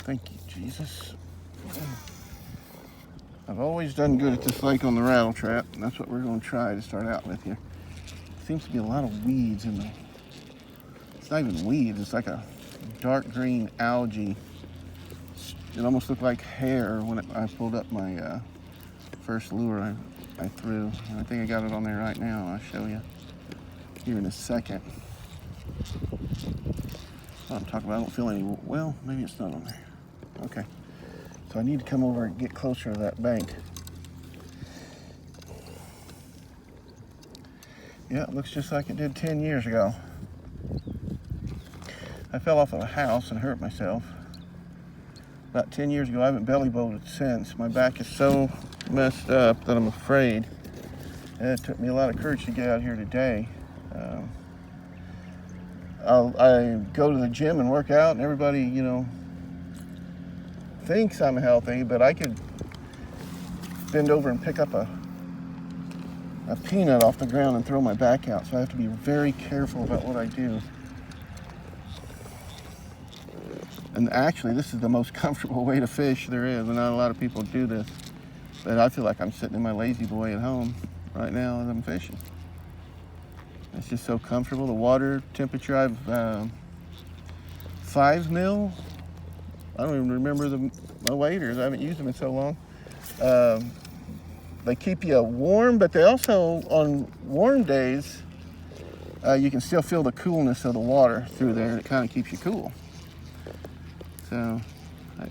Thank you, Jesus. I've always done good at this lake on the rattle trap, and that's what we're going to try to start out with here. Seems to be a lot of weeds in the... It's not even weeds, it's like a dark green algae. It almost looked like hair when I pulled up my first lure I threw. And I think I got it on there right now. I'll show you here in a second. What I'm talking about, I don't feel any... Well, maybe it's not on there. Okay. So I need to come over and get closer to that bank. Yeah, it looks just like it did 10 years ago. I fell off of a house and hurt myself. About 10 years ago, I haven't belly boated since. My back is so messed up that I'm afraid. And it took me a lot of courage to get out here today. I go to the gym and work out, and everybody, you know, thinks I'm healthy, but I could bend over and pick up a peanut off the ground and throw my back out. So I have to be very careful about what I do. And actually, this is the most comfortable way to fish there is, and not a lot of people do this. But I feel like I'm sitting in my lazy boy at home right now as I'm fishing. It's just so comfortable. The water temperature, I've 5 mil. I don't even remember my waders. I haven't used them in so long. They keep you warm, but they also, on warm days, you can still feel the coolness of the water through there, and it kind of keeps you cool. So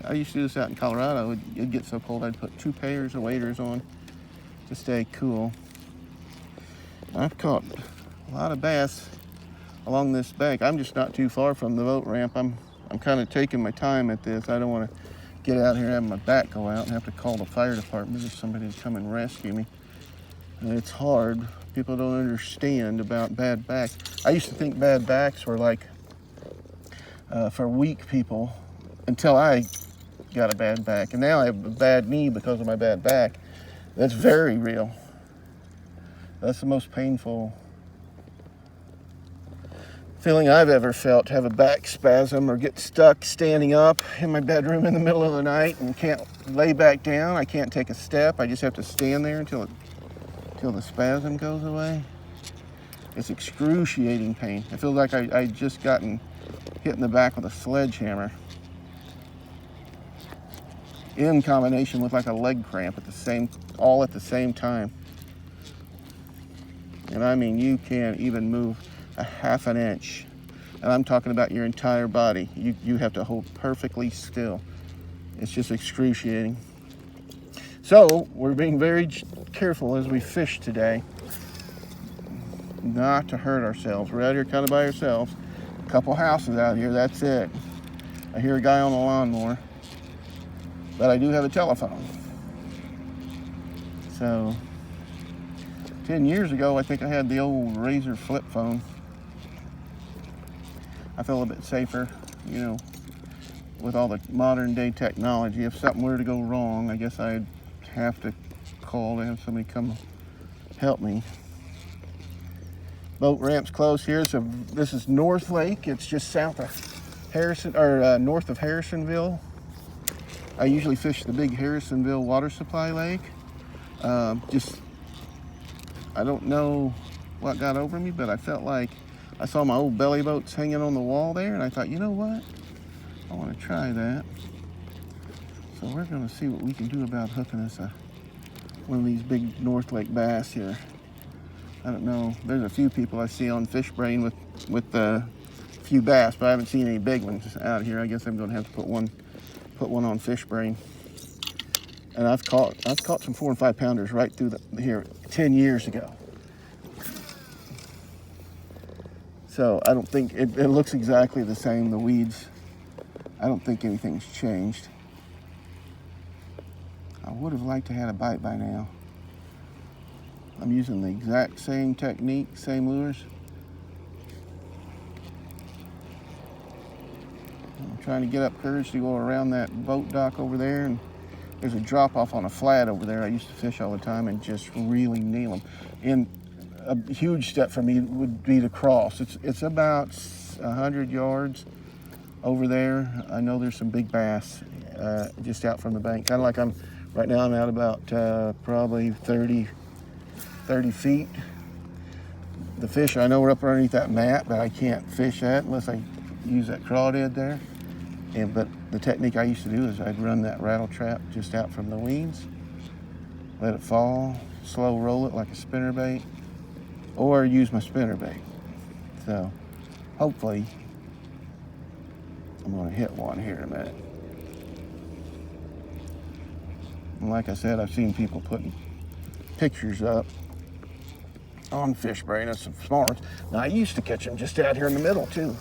I used to do this out in Colorado. It'd get so cold I'd put 2 pairs of waders on to stay cool. I've caught a lot of bass along this bank. I'm just not too far from the boat ramp. I'm kind of taking my time at this. I don't want to get out here and have my back go out and have to call the fire department or somebody to come and rescue me. And it's hard. People don't understand about bad backs. I used to think bad backs were like for weak people until I got a bad back. And now I have a bad knee because of my bad back. That's very real. That's the most painful feeling I've ever felt, to have a back spasm or get stuck standing up in my bedroom in the middle of the night and can't lay back down. I can't take a step. I just have to stand there until the spasm goes away. It's excruciating pain. It feels like I just gotten hit in the back with a sledgehammer, in combination with like a leg cramp all at the same time. And I mean, you can't even move a half an inch. And I'm talking about your entire body. You have to hold perfectly still. It's just excruciating. So we're being very careful as we fish today, not to hurt ourselves. We're out here kind of by ourselves. A couple houses out here, that's it. I hear a guy on the lawnmower, but I do have a telephone. So 10 years ago, I think I had the old Razor flip phone. I feel a bit safer, you know, with all the modern day technology. If something were to go wrong, I guess I'd have to call to have somebody come help me. Boat ramp's close here, so this is North Lake. It's just south of north of Harrisonville. I usually fish the big Harrisonville water supply lake. I don't know what got over me, but I felt like I saw my old belly boats hanging on the wall there, and I thought, you know what? I want to try that. So we're going to see what we can do about hooking us one of these big North Lake bass here. I don't know. There's a few people I see on Fish Brain with a few bass, but I haven't seen any big ones out here. I guess I'm going to have to put one on Fish Brain. And I've caught some 4 and 5 pounders right through here 10 years ago. So I don't think it looks exactly the same. The weeds, I don't think anything's changed. I would have liked to have had a bite by now. I'm using the exact same technique, same lures. I'm trying to get up courage to go around that boat dock over there, and there's a drop off on a flat over there I used to fish all the time and just really nail them. And a huge step for me would be to cross. It's about 100 yards over there. I know there's some big bass just out from the bank. Kind of like right now I'm out about probably 30 feet. The fish, I know we're up underneath that mat, but I can't fish that unless I use that crawdad there. But the technique I used to do is I'd run that rattle trap just out from the weeds, let it fall, slow roll it like a spinnerbait, or use my spinnerbait. So hopefully I'm going to hit one here in a minute. And like I said, I've seen people putting pictures up on fish brain of some smaller ones. Now, I used to catch them just out here in the middle too.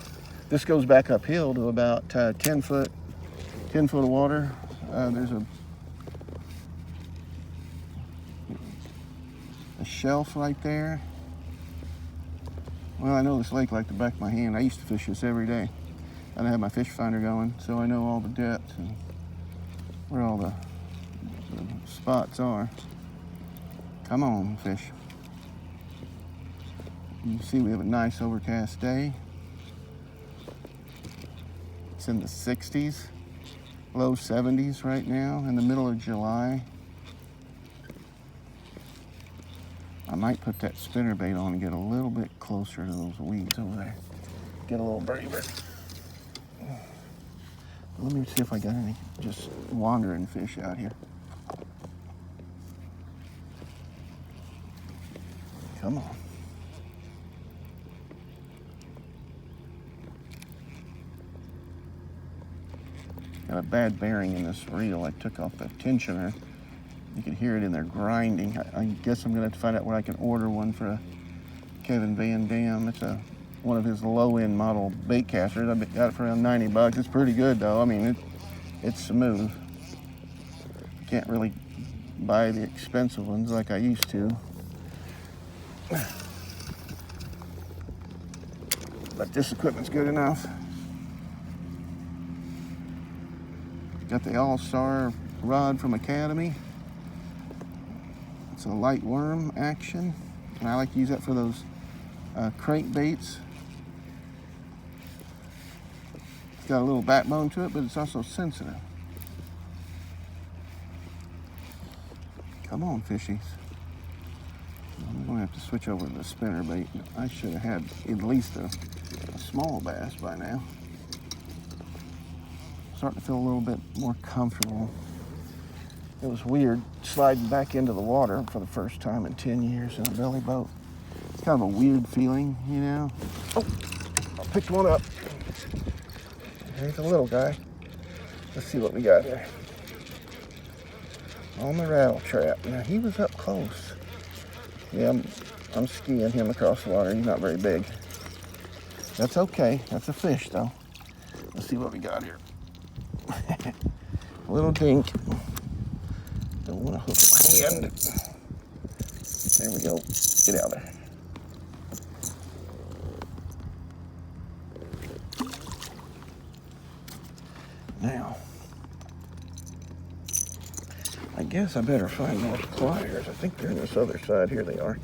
This goes back uphill to about 10 foot of water. There's a shelf right there. Well, I know this lake like the back of my hand. I used to fish this every day. And I have my fish finder going, so I know all the depths and where all the spots are. Come on, fish. You see we have a nice overcast day. It's in the 60s, low 70s right now, in the middle of July. I might put that spinnerbait on and get a little bit closer to those weeds over there. Get a little braver. Let me see if I got any just wandering fish out here. Come on. Got a bad bearing in this reel. I took off the tensioner. You can hear it in there grinding. I guess I'm gonna have to find out where I can order one for a Kevin Van Dam. It's one of his low-end model bait casters. I got it for around 90 bucks. It's pretty good though. I mean, it's smooth. Can't really buy the expensive ones like I used to. But this equipment's good enough. Got the All-Star rod from Academy. It's a light worm action, and I like to use that for those crankbaits. It's got a little backbone to it, but it's also sensitive. Come on, fishies. I'm going to have to switch over to the spinnerbait. I should have had at least a small bass by now. Starting to feel a little bit more comfortable. It was weird sliding back into the water for the first time in 10 years in a belly boat. It's kind of a weird feeling, you know. Oh, I picked one up. There's a little guy. Let's see what we got here. On the rattle trap. Now he was up close. Yeah, I'm skiing him across the water. He's not very big. That's okay. That's a fish though. Let's see what we got here. A little dink. Don't want to hook my hand. There we go. Get out there. Now, I guess I better find more pliers. I think they're on this other side. Here they are.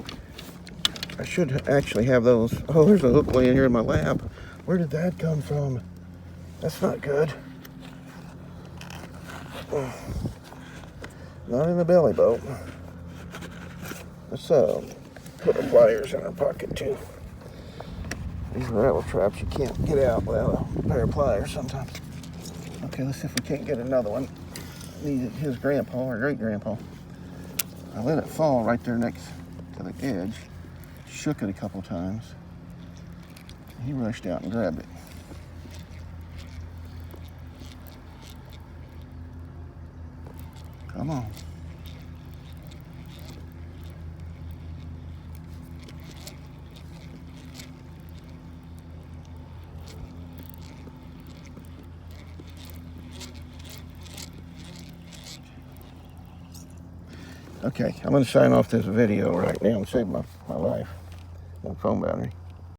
I should actually have those. Oh, there's a hook laying here in my lap. Where did that come from? That's not good. Not in the belly boat. Let's put the pliers in our pocket too. These rattle traps you can't get out without a pair of pliers sometimes. Okay, let's see if we can't get another one. Needed his grandpa or great grandpa. I let it fall right there next to the edge. Shook it a couple times. He rushed out and grabbed it. Come on. Okay, I'm going to sign off this video right now and save my life, my phone battery.